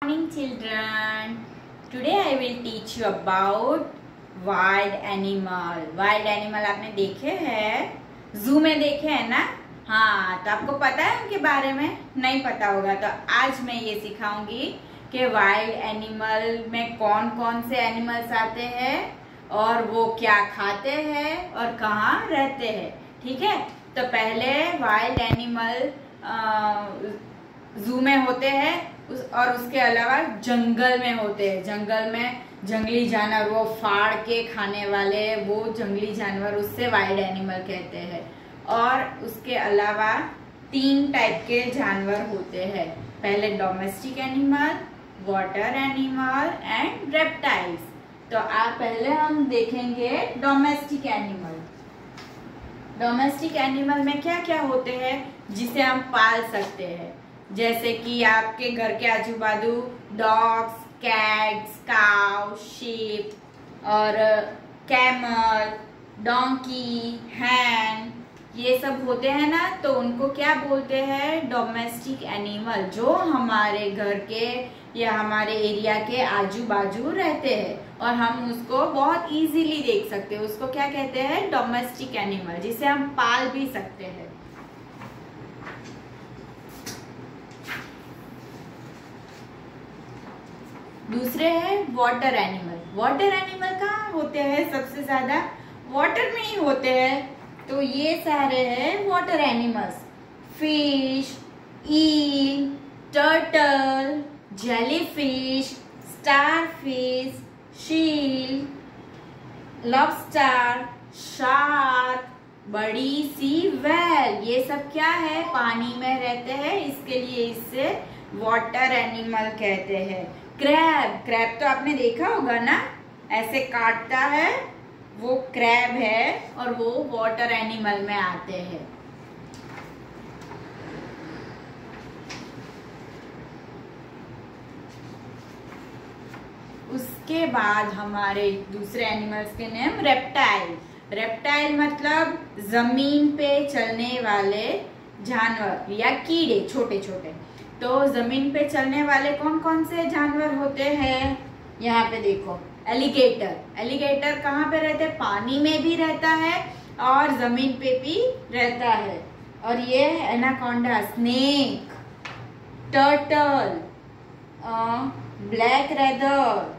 Morning children, today I will teach you about wild animal. Wild animal आपने देखे हैं, जू में देखे हैं ना? हाँ, तो आपको पता है उनके बारे में? नहीं पता होगा तो आज मैं ये सिखाऊंगी कि वाइल्ड एनिमल में कौन कौन से एनिमल्स आते हैं और वो क्या खाते हैं और कहाँ रहते हैं। ठीक है, तो पहले वाइल्ड एनिमल जू में होते हैं और उसके अलावा जंगल में होते हैं। जंगल में जंगली जानवर, वो फाड़ के खाने वाले वो जंगली जानवर, उससे वाइल्ड एनिमल कहते हैं। और उसके अलावा 3 टाइप के जानवर होते हैं। पहले domestic animal, water animal and reptiles. तो आप पहले हम देखेंगे डोमेस्टिक एनिमल। डोमेस्टिक एनिमल में क्या क्या होते हैं जिसे हम पाल सकते हैं, जैसे कि आपके घर के आजू बाजू डॉग्स, कैट्स, काउ, शीप और कैमल, डोंकी, हैन, ये सब होते हैं ना, तो उनको क्या बोलते हैं? डोमेस्टिक एनिमल, जो हमारे घर के या हमारे एरिया के आजू बाजू रहते हैं और हम उसको बहुत इजीली देख सकते हैं। उसको क्या कहते हैं? डोमेस्टिक एनिमल, जिसे हम पाल भी सकते हैं। दूसरे है वाटर एनिमल। वाटर एनिमल कहाँ होते हैं? सबसे ज्यादा वाटर में ही होते हैं। तो ये सारे हैं वाटर एनिमल्स: फिश, ईल, टर्टल, जेलीफिश, स्टारफिश, शील, लॉबस्टर, शार्क, बड़ी सी व्हेल। ये सब क्या है? पानी में रहते हैं, इसके लिए इसे वाटर एनिमल कहते हैं। क्रैब, क्रैब तो आपने देखा होगा ना, ऐसे काटता है, वो क्रैब है और वो वाटर एनिमल में आते हैं। उसके बाद हमारे दूसरे एनिमल्स के नेम रेप्टाइल। रेप्टाइल मतलब जमीन पे चलने वाले जानवर या कीड़े, छोटे छोटे। तो जमीन पे चलने वाले कौन कौन से जानवर होते हैं? यहाँ पे देखो, एलिगेटर। एलिगेटर कहाँ पे रहते हैं? पानी में भी रहता है और जमीन पे भी रहता है। और ये anaconda, snake, turtle, black rather,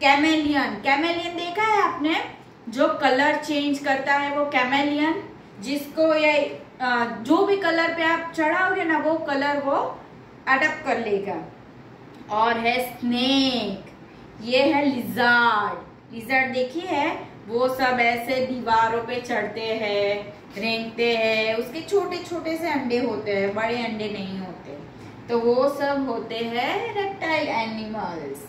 chameleon. Chameleon देखा है आपने? जो कलर चेंज करता है वो कैमेलियन, जिसको ये जो भी कलर पे आप चढ़ाओगे ना, वो कलर वो अडॉप्ट कर लेगा। और है स्नेक, ये है लिजर्ड। लिजर्ड देखी है? वो सब ऐसे दीवारों पे चढ़ते हैं, रेंगते हैं, उसके छोटे छोटे से अंडे होते हैं, बड़े अंडे नहीं होते। तो वो सब होते हैं रेप्टाइल एनिमल्स।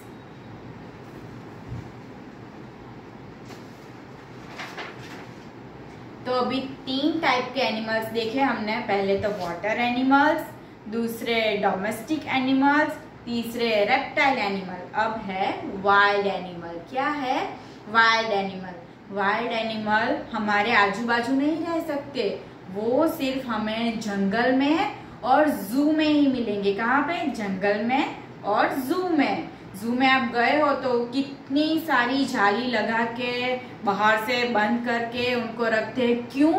तो अभी 3 टाइप के एनिमल्स देखे हमने। पहले तो वाटर एनिमल्स, दूसरे डोमेस्टिक एनिमल्स, तीसरे रेप्टाइल एनिमल। अब है वाइल्ड एनिमल। क्या है? Wild animal. वाइल्ड एनिमल हमारे आजू बाजू नहीं रह सकते, वो सिर्फ हमें जंगल में और जू में ही मिलेंगे। कहाँ पे? जंगल में और जू में। जू में आप गए हो तो कितनी सारी जाली लगा के बाहर से बंद करके उनको रखते हैं। क्यों?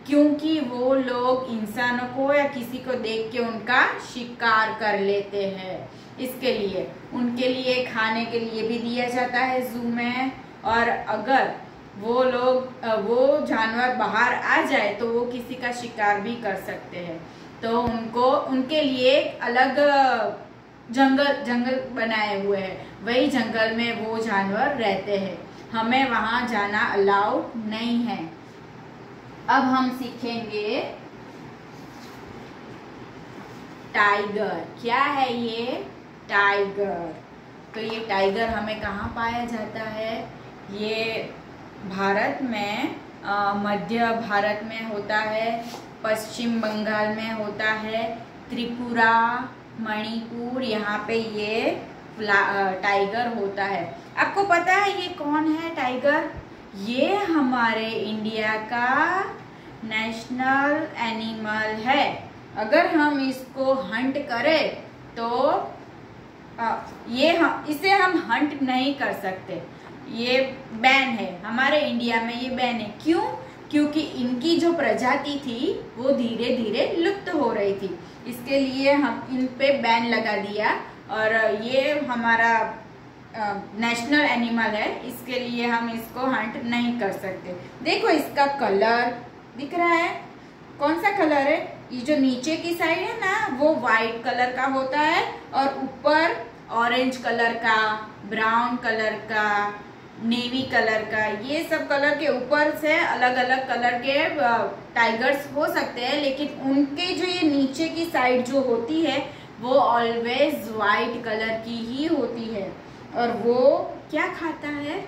क्योंकि वो लोग इंसानों को या किसी को देख के उनका शिकार कर लेते हैं। इसके लिए उनके लिए खाने के लिए भी दिया जाता है जू में। और अगर वो लोग वो जानवर बाहर आ जाए तो वो किसी का शिकार भी कर सकते हैं। तो उनको उनके लिए अलग जंगल बनाए हुए हैं, वही जंगल में वो जानवर रहते हैं। हमें वहां जाना अलाउड नहीं है। अब हम सीखेंगे टाइगर। क्या है ये? टाइगर। तो ये टाइगर हमें कहाँ पाया जाता है? ये भारत में मध्य भारत में होता है, पश्चिम बंगाल में होता है, त्रिपुरा, मणिपुर, यहाँ पे ये टाइगर होता है। आपको पता है ये कौन है टाइगर? ये हमारे इंडिया का नेशनल एनिमल है। अगर हम इसको हंट करें तो इसे हम हंट नहीं कर सकते, ये बैन है हमारे इंडिया में, ये बैन है। क्यों? क्योंकि इनकी जो प्रजाति थी वो धीरे धीरे लुप्त हो रही थी, इसके लिए हम इन पे बैन लगा दिया। और ये हमारा नेशनल एनिमल है, इसके लिए हम इसको हंट नहीं कर सकते। देखो इसका कलर दिख रहा है, कौन सा कलर है? ये जो नीचे की साइड है ना वो वाइट कलर का होता है, और ऊपर ऑरेंज कलर का, ब्राउन कलर का, नेवी कलर का, ये सब कलर के ऊपर से अलग अलग कलर के टाइगर्स हो सकते हैं, लेकिन उनके जो ये नीचे की साइड जो होती है वो ऑलवेज वाइट कलर की ही होती है। और वो क्या खाता है?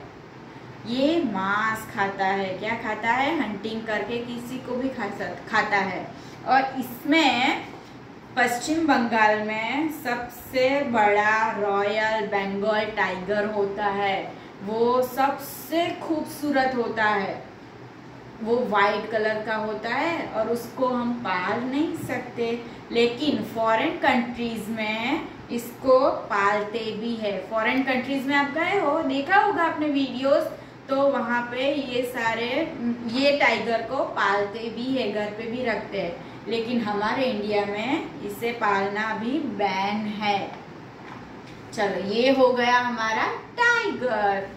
ये मांस खाता है। क्या खाता है? हंटिंग करके किसी को भी खाता है। और इसमें पश्चिम बंगाल में सबसे बड़ा रॉयल बंगाल टाइगर होता है, वो सबसे खूबसूरत होता है, वो वाइट कलर का होता है और उसको हम पाल नहीं सकते, लेकिन फॉरेन कंट्रीज में इसको पालते भी है। फॉरेन कंट्रीज में आप गए हो, देखा होगा आपने वीडियोस, तो वहाँ पे ये टाइगर को पालते भी है, घर पे भी रखते हैं, लेकिन हमारे इंडिया में इसे पालना भी बैन है। चलो ये हो गया हमारा टाइगर।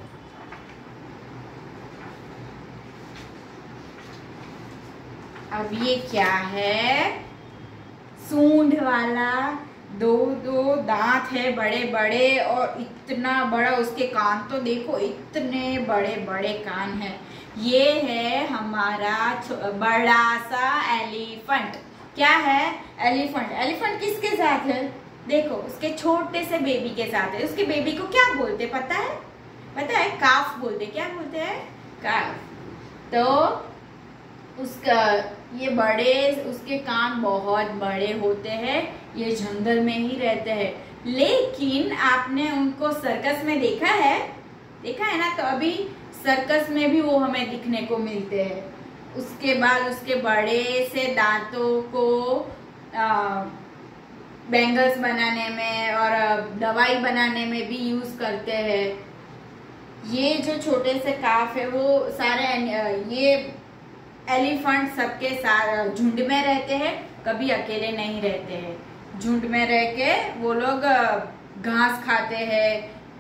अब ये क्या है? सूंड वाला, दो दांत है बड़े बड़े, और इतना बड़ा उसके कान, तो देखो इतने बड़े बड़े कान है। ये है हमारा बड़ा सा एलिफेंट। क्या है? एलिफेंट। एलिफेंट किसके साथ है? देखो उसके छोटे से बेबी के साथ है। उसके बेबी को क्या बोलते पता है? पता है? काफ बोलते। क्या बोलते हैं? काफ। तो उसका ये उसके कान बहुत बड़े होते हैं, ये जंगल में ही रहते हैं, लेकिन आपने उनको सर्कस में देखा है ना? तो अभी सर्कस में भी वो हमें दिखने को मिलते हैं। उसके बाद उसके बड़े से दांतों को बैंगल्स बनाने में और दवाई बनाने में भी यूज करते हैं। ये जो छोटे से काफ है वो सारे ये एलिफेंट सबके साथ झुंड में रहते हैं, कभी अकेले नहीं रहते हैं। झुंड में रह के वो लोग घास खाते हैं,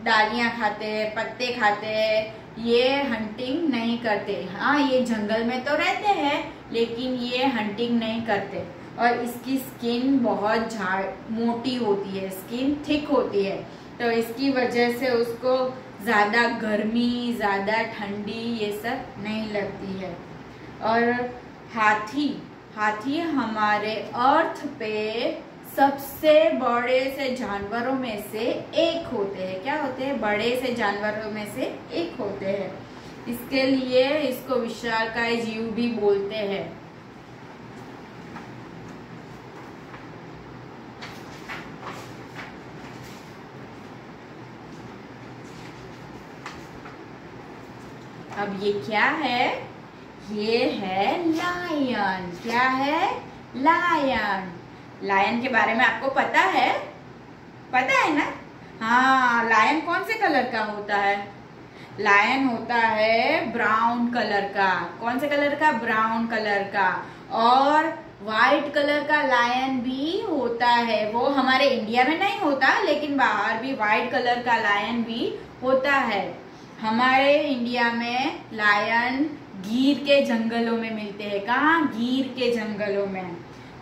डालियां खाते हैं, पत्ते खाते हैं, ये हंटिंग नहीं करते। हाँ, ये जंगल में तो रहते हैं, लेकिन ये हंटिंग नहीं करते। और इसकी स्किन बहुत मोटी होती है, स्किन थिक होती है, तो इसकी वजह से उसको ज्यादा गर्मी, ज्यादा ठंडी ये सब नहीं लगती है। और हाथी हमारे अर्थ पे सबसे बड़े से जानवरों में से एक होते हैं। क्या होते हैं? बड़े से जानवरों में से एक होते हैं, इसके लिए इसको विशालकाय जीव भी बोलते हैं। अब ये क्या है? ये है लायन। क्या है? लायन। लायन के बारे में आपको पता है? पता है ना? हाँ, लायन कौन से कलर का होता है? लायन होता है ब्राउन कलर का। कौन से कलर का? ब्राउन कलर का। और व्हाइट कलर का लायन भी होता है, वो हमारे इंडिया में नहीं होता, लेकिन बाहर भी व्हाइट कलर का लायन भी होता है। हमारे इंडिया में लायन गीर के जंगलों में मिलते हैं। कहाँ? गीर के जंगलों में।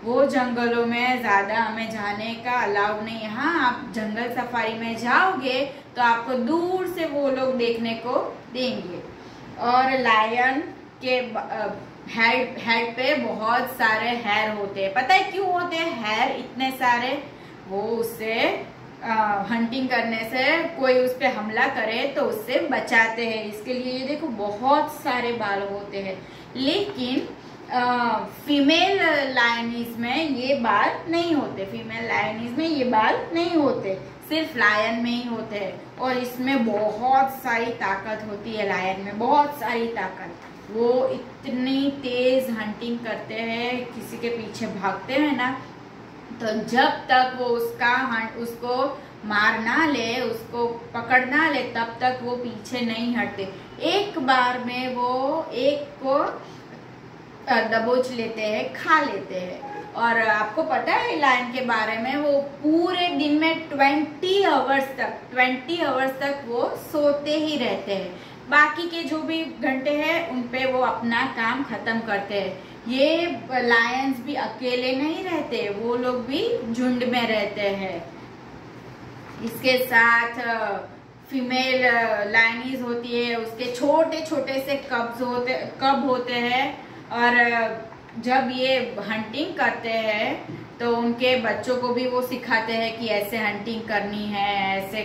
वो जंगलों में ज्यादा हमें जाने का अलाउड नहीं है। हाँ, आप जंगल सफारी में जाओगे तो आपको दूर से वो लोग देखने को देंगे। और लायन के हेड पे बहुत सारे हेयर होते हैं। पता है क्यों होते हैं हेयर इतने सारे? वो उससे हंटिंग करने से कोई उस पर हमला करे तो उससे बचाते हैं, इसके लिए ये देखो बहुत सारे बाल होते हैं। लेकिन फीमेल लायनीज में ये बाल नहीं होते। फीमेल लायनीज में ये बाल नहीं होते, सिर्फ लायन में ही होते हैं। और इसमें बहुत सारी ताकत होती है, लायन में बहुत सारी ताकत। वो इतनी तेज हंटिंग करते हैं, किसी के पीछे भागते हैं ना, तो जब तक वो उसको मार ना ले, उसको पकड़ ना ले, तब तक वो पीछे नहीं हटते। एक बार में वो एक को दबोच लेते हैं, खा लेते हैं। और आपको पता है लायन के बारे में, वो पूरे दिन में 20 आवर्स तक वो सोते ही रहते हैं। बाकी के जो भी घंटे हैं उन पे वो अपना काम खत्म करते हैं। ये लायंस भी अकेले नहीं रहते, वो लोग भी झुंड में रहते हैं। इसके साथ फीमेल लायनीज होती है, उसके छोटे छोटे से कब होते हैं। और जब ये हंटिंग करते हैं तो उनके बच्चों को भी वो सिखाते हैं कि ऐसे हंटिंग करनी है, ऐसे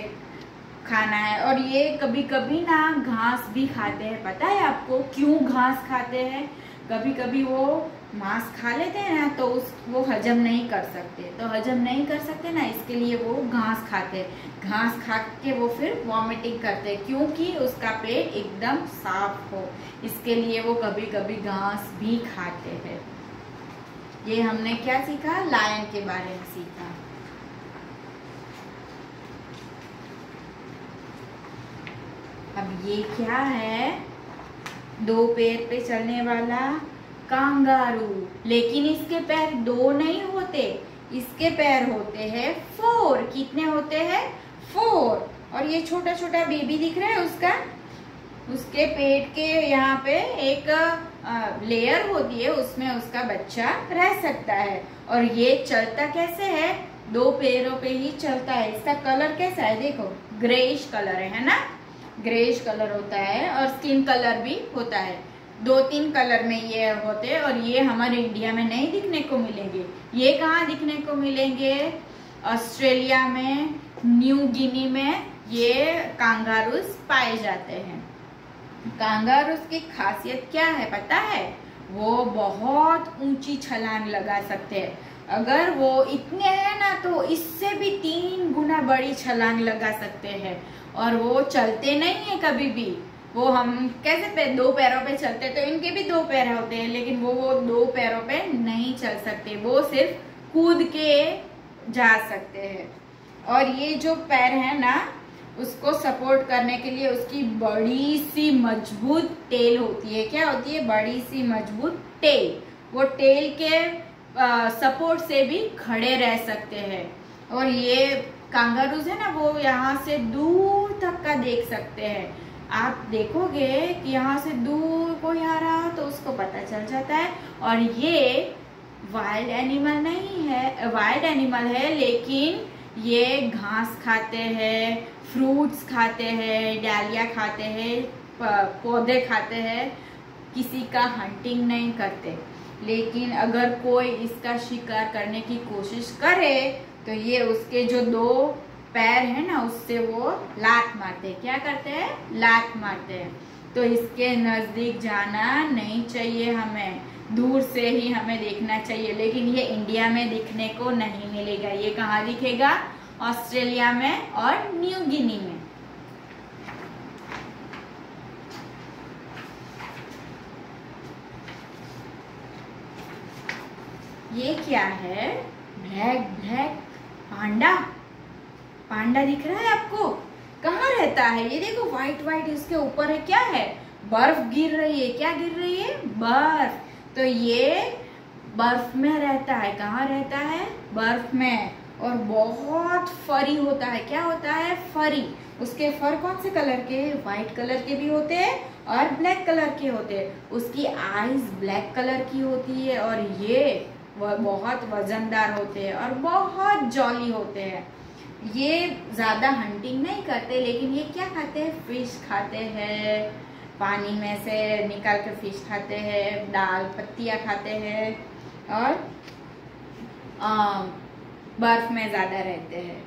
खाना है। और ये कभी कभी ना घास भी खाते हैं। पता है आपको क्यों घास खाते हैं? कभी कभी वो मांस खा लेते हैं ना, तो वो हजम नहीं कर सकते, तो हजम नहीं कर सकते ना, इसके लिए वो घास खाते हैं। घास खा के वो फिर वॉमिटिंग करते हैं, क्योंकि उसका पेट एकदम साफ हो, इसके लिए वो कभी कभी घास भी खाते हैं। ये हमने क्या सीखा? लायन के बारे में सीखा। अब ये क्या है? 2 पैर पे चलने वाला कांगारू, लेकिन इसके पैर 2 नहीं होते, इसके पैर होते हैं 4। कितने होते हैं? 4। और ये छोटा छोटा बेबी दिख रहा है उसके पेट के यहाँ पे एक लेयर होती है, उसमें उसका बच्चा रह सकता है। और ये चलता कैसे है? 2 पैरों पे ही चलता है। इसका कलर कैसा है? देखो, ग्रेइश कलर है ना, ग्रेइश कलर होता है। और स्किन कलर भी होता है, 2-3 कलर में ये होते हैं। और ये हमारे इंडिया में नहीं दिखने को मिलेंगे। ये कहाँ दिखने को मिलेंगे? ऑस्ट्रेलिया में, न्यू गिनी में ये कांगारूस पाए जाते हैं। कांगारूस की खासियत क्या है पता है? वो बहुत ऊंची छलांग लगा सकते हैं। अगर वो इतने हैं ना, तो इससे भी 3 गुना बड़ी छलांग लगा सकते हैं। और वो चलते नहीं है कभी भी। वो हम कैसे 2 पैरों पे चलते, तो इनके भी 2 पैर होते हैं, लेकिन वो 2 पैरों पे नहीं चल सकते, वो सिर्फ कूद के जा सकते हैं। और ये जो पैर है ना, उसको सपोर्ट करने के लिए उसकी बड़ी सी मजबूत टेल होती है। क्या होती है? बड़ी सी मजबूत टेल। वो टेल के सपोर्ट से भी खड़े रह सकते हैं। और ये कांगारूज है ना, वो यहाँ से दूर तक का देख सकते हैं। आप देखोगे कि यहाँ से दूर कोई आ रहा तो उसको पता चल जाता है। और ये वाइल्ड एनिमल नहीं है, वाइल्ड एनिमल है, लेकिन ये घास खाते हैं, फ्रूट्स खाते हैं, डालिया खाते हैं, पौधे खाते हैं, किसी का हंटिंग नहीं करते। लेकिन अगर कोई इसका शिकार करने की कोशिश करे तो ये उसके जो 2 पैर है ना, उससे वो लात मारते हैं। क्या करते हैं? लात मारते हैं। तो इसके नजदीक जाना नहीं चाहिए हमें, दूर से ही हमें देखना चाहिए। लेकिन ये इंडिया में दिखने को नहीं मिलेगा। ये कहाँ दिखेगा? ऑस्ट्रेलिया में और न्यू गिनी में। ये क्या है? ब्लैक पांडा। पांडा दिख रहा है आपको? कहाँ रहता है? ये देखो, व्हाइट इसके ऊपर है। क्या है? बर्फ गिर रही है। क्या गिर रही है? बर्फ। तो ये बर्फ में रहता है। कहाँ रहता है? बर्फ में। और बहुत फरी होता है। क्या होता है? फरी। उसके फर कौन से कलर के? व्हाइट कलर के भी होते हैं और ब्लैक कलर के होते हैं। उसकी आईज ब्लैक कलर की होती है। और ये बहुत वजनदार होते हैं और बहुत जॉली होते हैं। ये ज्यादा हंटिंग नहीं करते, लेकिन ये क्या खाते हैं? फिश खाते हैं, पानी में से निकाल कर फिश खाते हैं, दाल पत्तियां खाते हैं, और बर्फ में ज्यादा रहते हैं।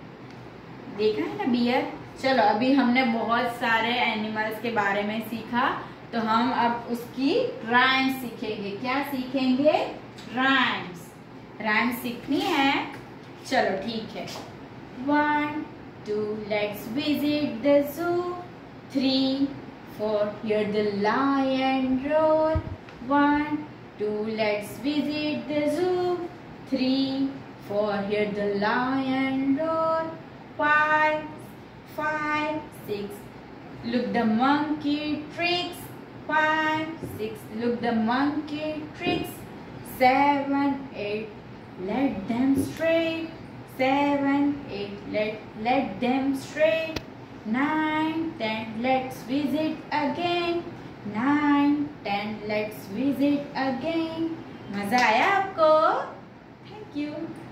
देखा है ना बियर? चलो, अभी हमने बहुत सारे एनिमल्स के बारे में सीखा, तो हम अब उसकी राइम्स सीखेंगे। क्या सीखेंगे? राइम्स। राइम्स सीखनी है? चलो ठीक है। 1, 2, let's visit the zoo. 3, 4, hear the lion roar. 1, 2, let's visit the zoo. 3, 4, hear the lion roar. 5, 5, 6. Look the monkey tricks. 5, 6. Look the monkey tricks. 7, 8. Let them straight. 7, 8. Let them straight. 9, 10. Let's visit again. 9, 10. Let's visit again. मजा आया आपको? Thank you.